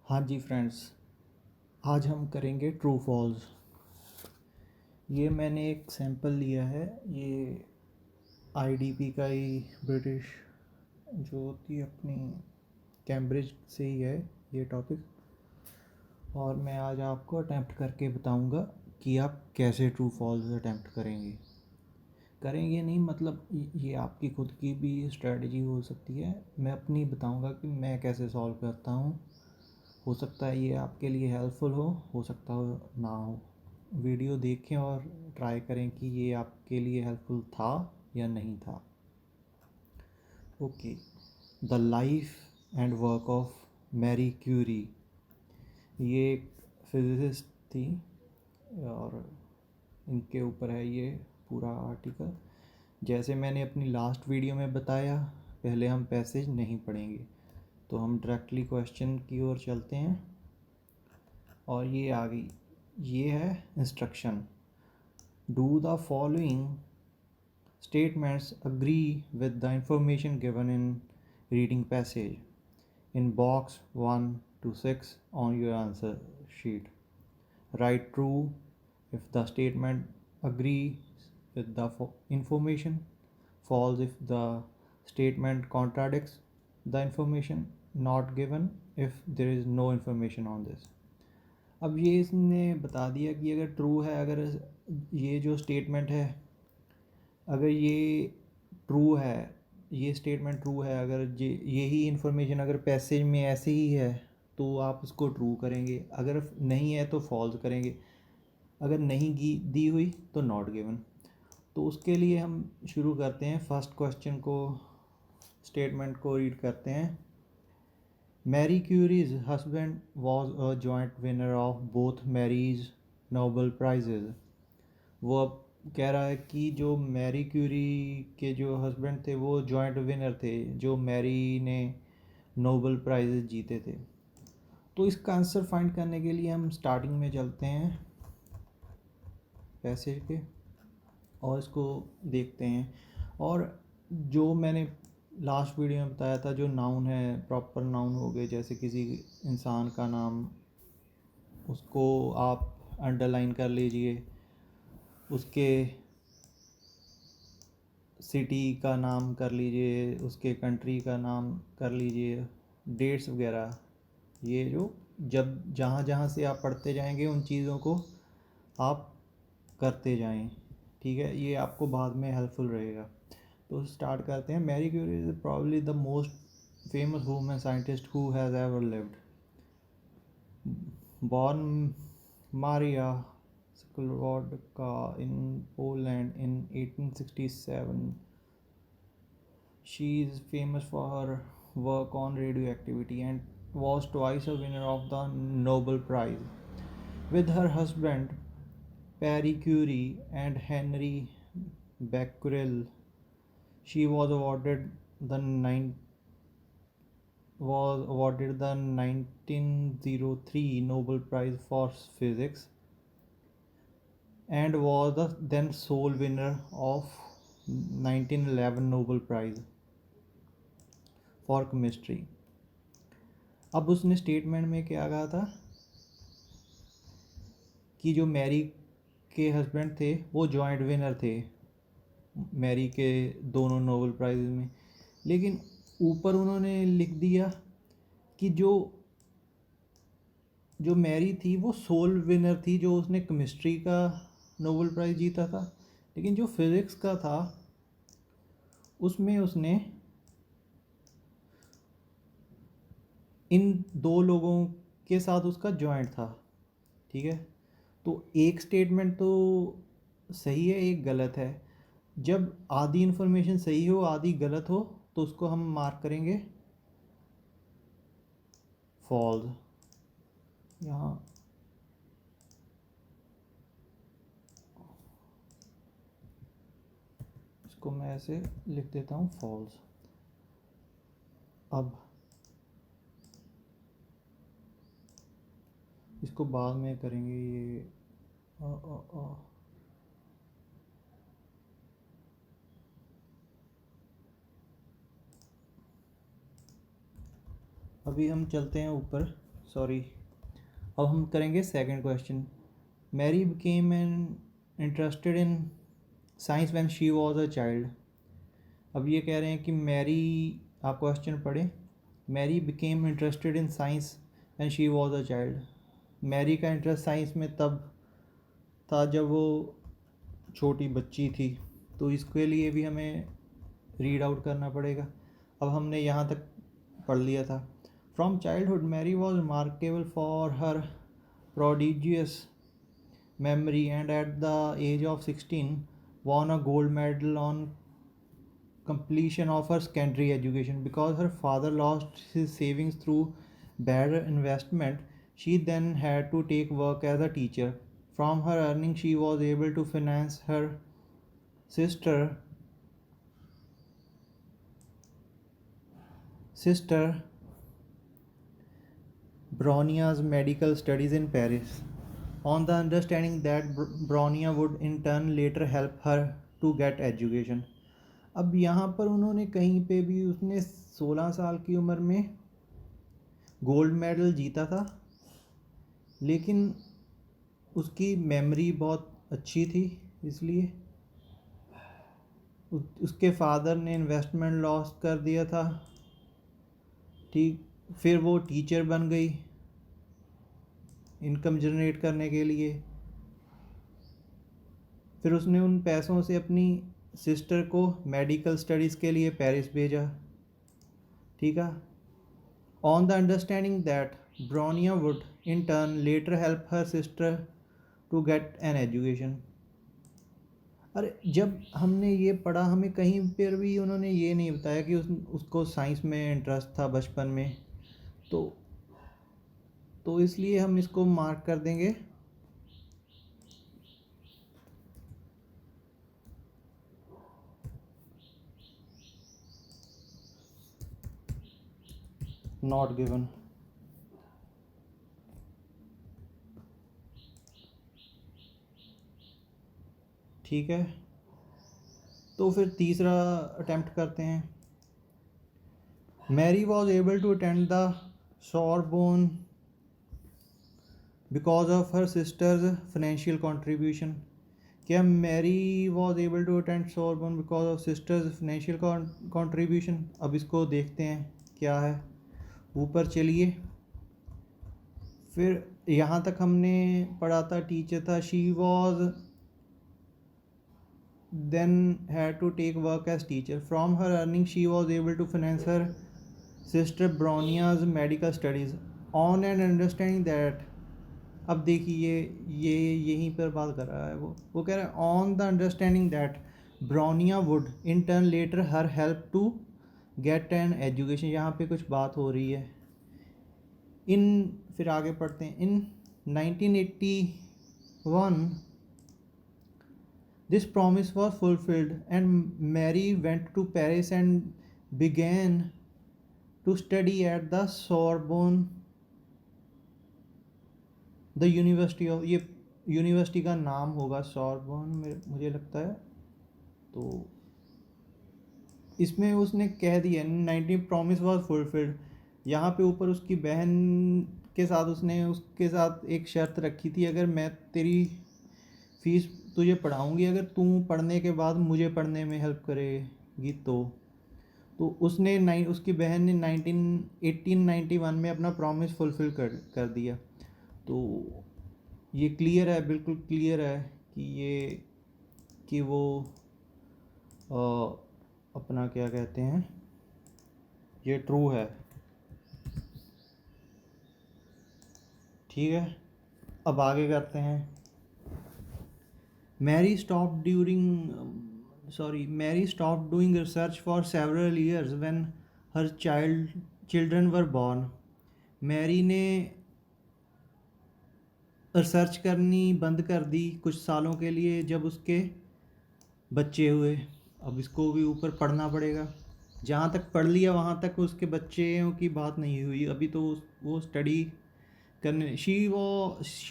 हाँ जी फ्रेंड्स, आज हम करेंगे ट्रू फॉल्स। ये मैंने एक सैंपल लिया है। ये आईडीपी का ही ब्रिटिश जो होती है अपनी कैम्ब्रिज से ही है ये टॉपिक। और मैं आज आपको अटैम्प्ट करके बताऊंगा कि आप कैसे ट्रू फॉल्स अटैम्प्ट करेंगे नहीं मतलब ये आपकी खुद की भी स्ट्रेटजी हो सकती है। मैं अपनी बताऊंगा कि मैं कैसे सॉल्व करता हूँ। हो सकता है ये आपके लिए हेल्पफुल हो सकता हो ना हो। वीडियो देखें और ट्राई करें कि ये आपके लिए हेल्पफुल था या नहीं था। Okay, the life and work of Marie Curie. ये एक फिजिसिस्ट थी और इनके ऊपर है ये पूरा आर्टिकल। जैसे मैंने अपनी लास्ट वीडियो में बताया, पहले हम पैसेज नहीं पढ़ेंगे, तो हम डायरेक्टली क्वेश्चन की ओर चलते हैं। और ये आ गई, ये है instruction. Do the following statements agree with the information given in reading passage in box 1 to 6 on your answer sheet. Write true if the statement agrees with the information, false if the statement contradicts the information not given if there is no information on this. अब ये इसने बता दिया कि अगर true है, अगर ये जो स्टेटमेंट है, अगर ये ट्रू है, ये स्टेटमेंट ट्रू है, अगर यही इन्फॉर्मेशन अगर पैसेज में ऐसे ही है तो आप उसको ट्रू करेंगे, अगर नहीं है तो फॉल्स करेंगे, अगर नहीं दी हुई तो नॉट गिवन। तो उसके लिए हम शुरू करते हैं फर्स्ट क्वेश्चन को, स्टेटमेंट को रीड करते हैं। Marie Curie's husband was a joint winner of both Marie's Nobel prizes. वो अब कह रहा है कि जो मैरी क्यूरी के जो हस्बैंड थे वो जॉइंट विनर थे, जो मैरी ने नोबल प्राइज़ जीते थे। तो इसका आंसर फाइंड करने के लिए हम स्टार्टिंग में चलते हैं पैसेज के और इसको देखते हैं। और जो मैंने लास्ट वीडियो में बताया था, जो नाउन है, प्रॉपर नाउन हो गए, जैसे किसी इंसान का नाम, उसको आप अंडरलाइन कर लीजिए, उसके सिटी का नाम कर लीजिए, उसके कंट्री का नाम कर लीजिए, डेट्स वगैरह। ये जो जब जहाँ जहाँ से आप पढ़ते जाएंगे उन चीज़ों को आप करते जाएं, ठीक है, ये आपको बाद में हेल्पफुल रहेगा। तो स्टार्ट करते हैं। Marie Curie is probably the most famous women scientist who has ever lived. Born Maria Sklodowska in Poland in 1867, she is famous for her work on radioactivity and was twice a winner of the Nobel Prize. With her husband Pierre Curie and Henry Becquerel, she was awarded the 1903 Nobel Prize for Physics and was the then sole winner of 1911 Nobel Prize for Chemistry. अब उसने statement में क्या कहा था कि जो Mary के husband थे वो जॉइंट विनर थे मैरी के दोनों नोबेल प्राइज में, लेकिन ऊपर उन्होंने लिख दिया कि जो जो मैरी थी वो सोल विनर थी, जो उसने केमिस्ट्री का नोबेल प्राइज़ जीता था, लेकिन जो फिज़िक्स का था उसमें उसने इन दो लोगों के साथ उसका जॉइंट था, ठीक है। तो एक स्टेटमेंट तो सही है, एक गलत है। जब आधी इन्फॉर्मेशन सही हो आधी गलत हो तो उसको हम मार्क करेंगे फॉल्स। यहाँ इसको मैं ऐसे लिख देता हूँ फॉल्स। अब इसको बाद में करेंगे ये अभी हम चलते हैं ऊपर सॉरी, अब हम करेंगे second question. Marie became an interested in science when she was a child. अब ये कह रहे हैं कि मैरी, आप क्वेश्चन पढ़ें। Marie became interested in science when she was a child. Marie का इंटरेस्ट साइंस में तब था जब वो छोटी बच्ची थी, तो इसके लिए भी हमें रीड आउट करना पड़ेगा। अब हमने यहाँ तक पढ़ लिया था। From childhood Marie was remarkable for her prodigious memory and at the age of 16 won a gold medal on completion of her secondary education. Because her father lost his savings through bad investment, she then had to take work as a teacher. From her earnings she was able to finance her sister Bronia's medical studies in Paris, on the understanding that Bronia would in turn later help her to get education. अब यहाँ पर उन्होंने कहीं पे भी, उसने 16 साल की उम्र में गोल्ड मेडल जीता था, लेकिन उसकी मेमोरी बहुत अच्छी थी, इसलिए उसके फादर ने इन्वेस्टमेंट लॉस कर दिया था, ठीक। फिर वो टीचर बन गई इनकम जनरेट करने के लिए। फिर उसने उन पैसों से अपनी सिस्टर को मेडिकल स्टडीज़ के लिए पेरिस भेजा, ठीक है। On the understanding that Bronia would in turn later help her sister to get an education. अरे जब हमने ये पढ़ा, हमें कहीं पर भी उन्होंने ये नहीं बताया कि उसको साइंस में इंटरेस्ट था बचपन में, तो इसलिए हम इसको मार्क कर देंगे नॉट गिवन। ठीक है, तो फिर तीसरा अटेम्प्ट करते हैं। Marie was able to attend the Sorbonne because of her sister's financial contribution. क्या Marie was able to attend Sorbonne because of sister's financial contribution? अब इसको देखते हैं क्या है। ऊपर चलिए, फिर यहाँ तक हमने पढ़ा था, टीचर था। She was then had to take work as teacher. From her earnings she was able to finance her sister Bronia's medical studies. On an understanding that, अब देखिए ये यहीं पर बात कर रहा है, वो कह रहा है on the understanding that Bronia would in turn later her help to get an education. यहाँ पे कुछ बात हो रही है। फिर आगे पढ़ते हैं। इन 1981 this promise was fulfilled and Mary went to Paris and began to study at the Sorbonne, the University of, ये यूनिवर्सिटी का नाम होगा सॉर्बोन मुझे लगता है। तो इसमें उसने कह दिया 19 प्रॉमिस वॉज फुलफिल्ड। यहाँ पे ऊपर उसकी बहन के साथ उसने उसके साथ एक शर्त रखी थी, अगर मैं तेरी फीस तुझे पढ़ाऊँगी अगर तू पढ़ने के बाद मुझे पढ़ने में हेल्प करेगी तो उसने उसकी बहन ने 1891 में अपना प्रॉमिस फुलफ़िल कर दिया। तो ये क्लियर है, बिल्कुल क्लियर है कि वो अपना क्या कहते हैं, ये ट्रू है। ठीक है, अब आगे करते हैं। Mary stopped doing research for several years when her children were born. Marie ने रिसर्च करनी बंद कर दी कुछ सालों के लिए जब उसके बच्चे हुए। अब इसको भी ऊपर पढ़ना पड़ेगा। जहाँ तक पढ़ लिया वहाँ तक उसके बच्चों की बात नहीं हुई, अभी तो वो स्टडी करने। she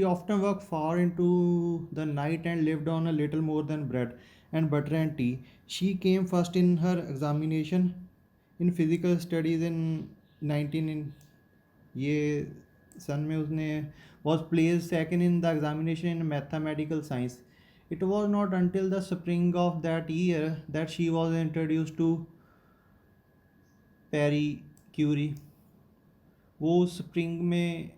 often worked far into the night and lived on a little more than bread and butter and tea. She came first in her examination in physical studies in 19 ये सन में उसने was place second in the examination in mathematical science. It was not until the spring of that year that she was introduce to Pierre Curie. वो spring में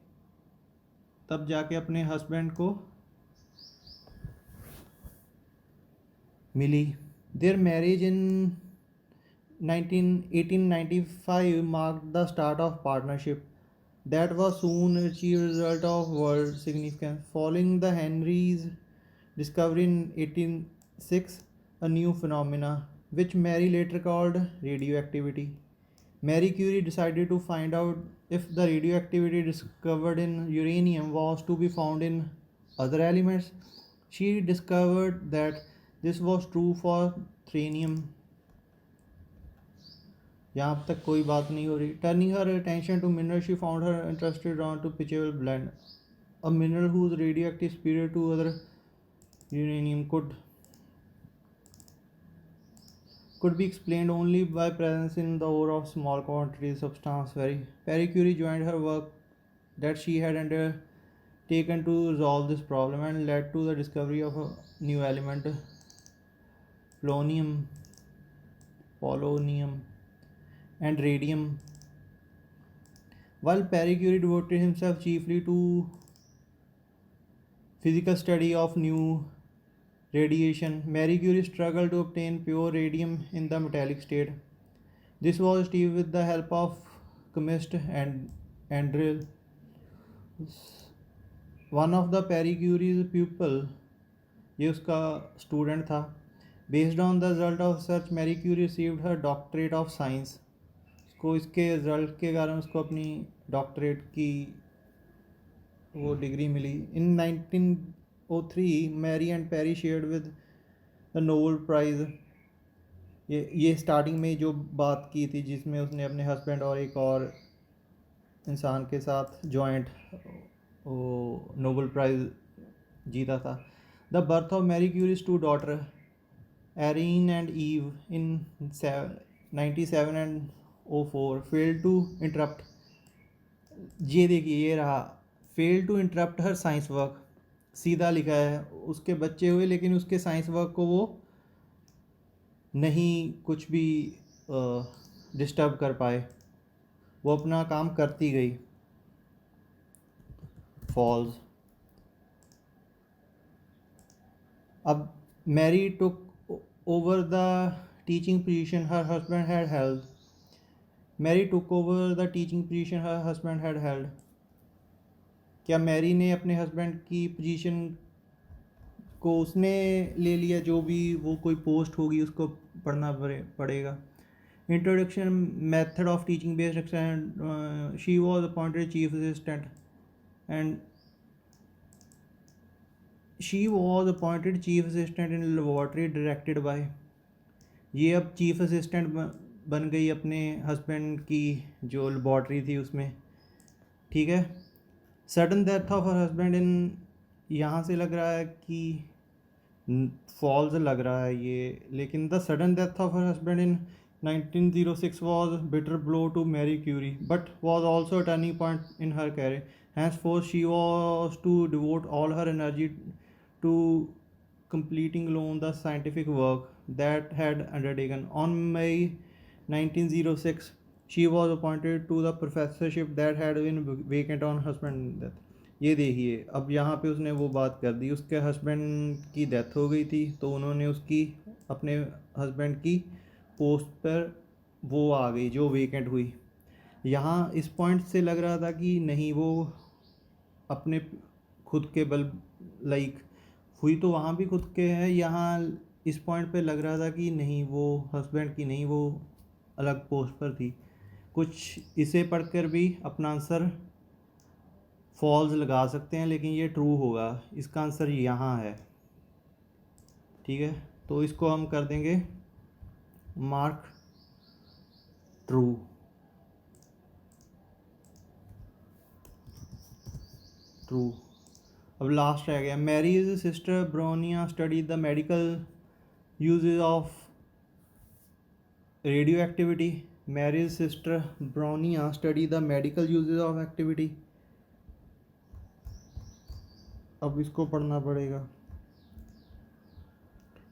तब जाके अपने husband को मिली. Their marriage in 1895 marked the start of partnership that was soon achieved result of world significance. Following the Henry's discovery in 1806, a new phenomena, which Mary later called radioactivity. Marie Curie decided to find out if the radioactivity discovered in uranium was to be found in other elements. She discovered that this was true for thorium. यहाँ तक कोई बात नहीं हो रही. Turning her attention to minerals, she found her interested drawn to pitchable blende, a mineral whose radioactive superior to other uranium could be explained only by presence in the ore of small quantities of substance. Marie Curie joined her work that she had undertaken to resolve this problem and led to the discovery of a new element, polonium, and radium. While Marie Curie devoted himself chiefly to physical study of new radiation, Marie Curie struggled to obtain pure radium in the metallic state. This was achieved with the help of chemist and Andrew, one of the Marie Curie's pupil. ये उसका student था. Based on the result of search Marie Curie received her doctorate of science. उसको इसके result के कारण उसको अपनी doctorate की वो डिग्री मिली. In 1903 Marie and Perry shared with the Nobel prize. ये स्टार्टिंग में जो बात की थी जिसमें उसने अपने हस्बैंड और एक और इंसान के साथ जॉइंट वो नोबेल प्राइज़ जीता था. The birth of Marie Curie's two daughter Erin and Eve in 97 and 04 failed to interrupt. ये देखिए ये रहा, fail to interrupt her science work. सीधा लिखा है, उसके बच्चे हुए लेकिन उसके साइंस वर्क को वो नहीं कुछ भी डिस्टर्ब कर पाए. वो अपना काम करती गई. फॉल्स. अब Marie took over the teaching position her husband had held. Marie took over the teaching position her husband had held. क्या मैरी ने अपने हस्बैंड की पोजीशन को उसने ले लिया? जो भी वो कोई पोस्ट होगी उसको पढ़ना पड़ेगा. Introduction method of teaching based experiment. She was appointed chief assistant and she was appointed chief assistant in laboratory directed by. ये अब चीफ असिस्टेंट बन गई अपने हस्बैंड की जो लेबॉर्ट्री थी उसमें. ठीक है. Sudden death of her husband in, यहाँ से लग रहा है कि फॉल्स लग रहा है ये, लेकिन the sudden death of her husband in 1906 was bitter blow to Marie Curie, but was also a turning point in her career. Henceforth, she was to devote all her energy to completing alone the scientific work that had undertaken. On May 1906, she was appointed to the professorship that had been vacant on husband's death. ये देखिए अब यहाँ पे उसने वो बात कर दी. उसके हस्बैंड की डेथ हो गई थी तो उन्होंने उसकी अपने हस्बैंड की पोस्ट पर वो आ गई जो वेकेंट हुई. यहाँ इस पॉइंट से लग रहा था कि नहीं वो अपने खुद के बल लाइक हुई तो वहाँ भी खुद के है. यहाँ इस पॉइंट पे लग रहा था कि नहीं वो हस्बैंड की नहीं, वो अलग पोस्ट पर थी. कुछ इसे पढ़कर भी अपना आंसर फॉल्स लगा सकते हैं, लेकिन ये ट्रू होगा. इसका आंसर यहाँ है. ठीक है, तो इसको हम कर देंगे मार्क ट्रू. ट्रू. अब लास्ट रह गया. Marie's sister Bronia studied the medical uses of radioactivity. Marie's sister Bronia study the medical uses of activity. अब इसको पढ़ना पड़ेगा।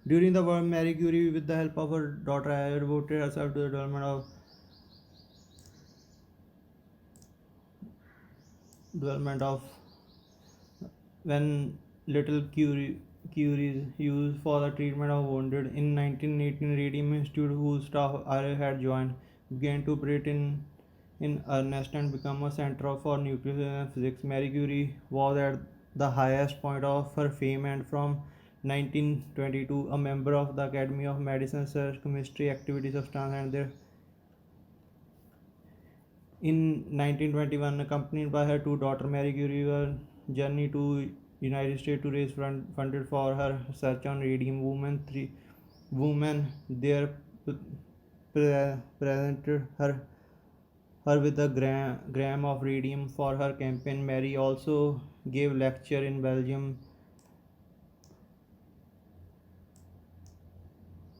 During the work Marie Curie with the help of her daughter devoted herself to the development of when little Curies used for the treatment of wounded. In 1918, Radium Institute, whose staff I had joined, began to operate in earnest and become a center for nuclear physics. Marie Curie was at the highest point of her fame, and from 1922, a member of the Academy of Medicine, research chemistry activities substance and their in 1921, accompanied by her two daughters, Marie Curie was journey to United States to raise funded for her research on radium. Women there presented her with a gram of radium for her campaign. Mary also gave lecture in Belgium,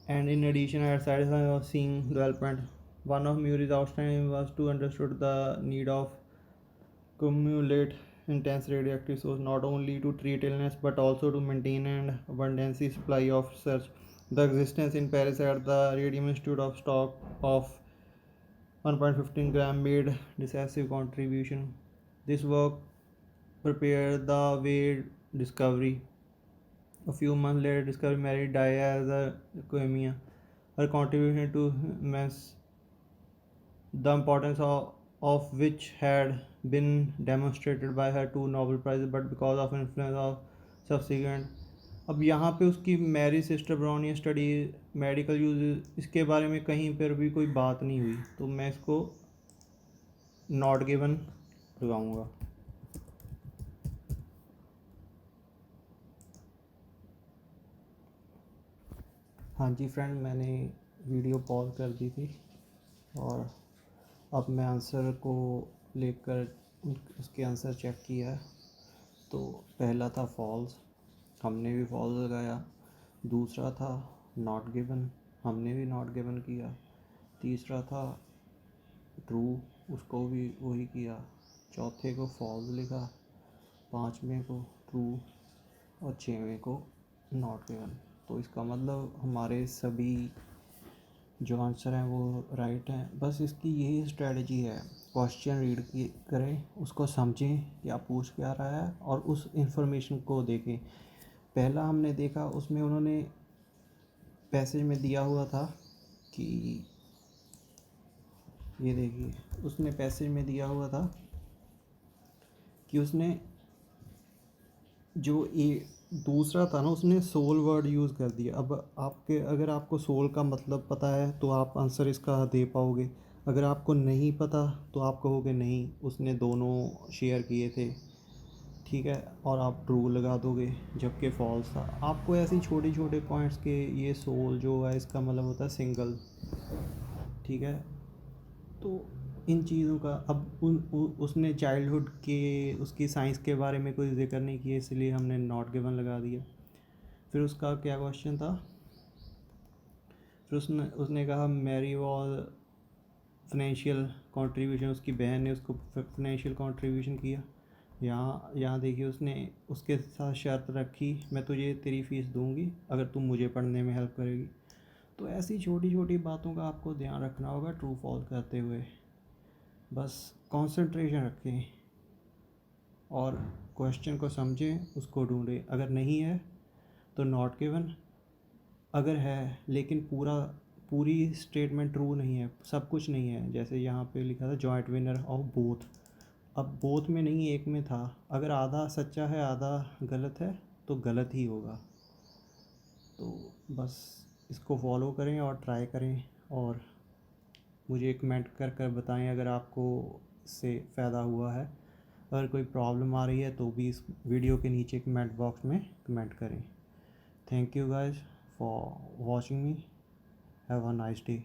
and in addition, I had satisfied of seeing development. One of Murray's outstanding was to understood the need of accumulate intense radioactive source not only to treat illness but also to maintain an abundant supply of research. The existence in Paris at the Radium Institute of stock of 1.15 gram made decisive contribution. This work prepared the way discovery. A few months later, discovery married Dia as a leukemia. Her contribution to mass the importance of which had been demonstrated by her two Nobel Prizes, but because of influence of subsequent. अब यहाँ पे उसकी Marie sister Bronia study medical use इसके बारे में कहीं पर भी कोई बात नहीं हुई, तो मैं इसको नॉट गिवन लगाऊंगा। हाँ जी फ्रेंड, मैंने वीडियो पॉज कर दी थी और अब मैं आंसर को लेकर उसके आंसर चेक किया। तो पहला था फॉल्स, हमने भी फॉल्स लगाया। दूसरा था नॉट गिवन, हमने भी नॉट गिवन किया। तीसरा था ट्रू, उसको भी वही किया। चौथे को फॉल्स लिखा, पाँचवें को ट्रू और छवें को नॉट गिवन। तो इसका मतलब हमारे सभी जो आंसर हैं वो राइट हैं। बस इसकी यही स्ट्रेटजी है, क्वेश्चन रीड करें, उसको समझें क्या पूछ क्या रहा है और उस इंफॉर्मेशन को देखें। पहला हमने देखा, उसमें उन्होंने पैसेज में दिया हुआ था कि ये देखिए, उसने पैसेज में दिया हुआ था कि उसने जो दूसरा था ना, उसने सोल वर्ड यूज़ कर दिया। अब आपके अगर आपको सोल का मतलब पता है तो आप आंसर इसका दे पाओगे, अगर आपको नहीं पता तो आप कहोगे नहीं, उसने दोनों शेयर किए थे, ठीक है, और आप ट्रू लगा दोगे जबकि फॉल्स था। आपको ऐसी छोटे छोटे पॉइंट्स के ये सोल जो है इसका मतलब होता है सिंगल, ठीक है। तो इन चीज़ों का अब उसने चाइल्डहुड के उसकी साइंस के बारे में कोई जिक्र नहीं किया, इसलिए हमने नॉट गिवन लगा दिया। फिर उसका क्या क्वेश्चन था, फिर उसने कहा मैरी वॉज फाइनेंशियल कंट्रीब्यूशन, उसकी बहन ने उसको फाइनेंशियल कंट्रीब्यूशन किया। यहाँ देखिए, उसने उसके साथ शर्त रखी, मैं तुझे तेरी फ़ीस दूंगी अगर तुम मुझे पढ़ने में हेल्प करेगी। तो ऐसी छोटी छोटी बातों का आपको ध्यान रखना होगा ट्रू फॉल्स करते हुए। बस कंसंट्रेशन रखें और क्वेश्चन को समझें, उसको ढूंढें। अगर नहीं है तो नॉट गिवन, अगर है लेकिन पूरी स्टेटमेंट ट्रू नहीं है, सब कुछ नहीं है, जैसे यहाँ पे लिखा था जॉइंट विनर ऑफ बोथ, अब बोथ में नहीं एक में था। अगर आधा सच्चा है आधा गलत है तो गलत ही होगा। तो बस इसको फॉलो करें और ट्राई करें और मुझे कमेंट कर बताएं अगर आपको इससे फ़ायदा हुआ है। अगर कोई प्रॉब्लम आ रही है तो भी इस वीडियो के नीचे कमेंट बॉक्स में कमेंट करें। Thank you guys for watching me, have a nice day.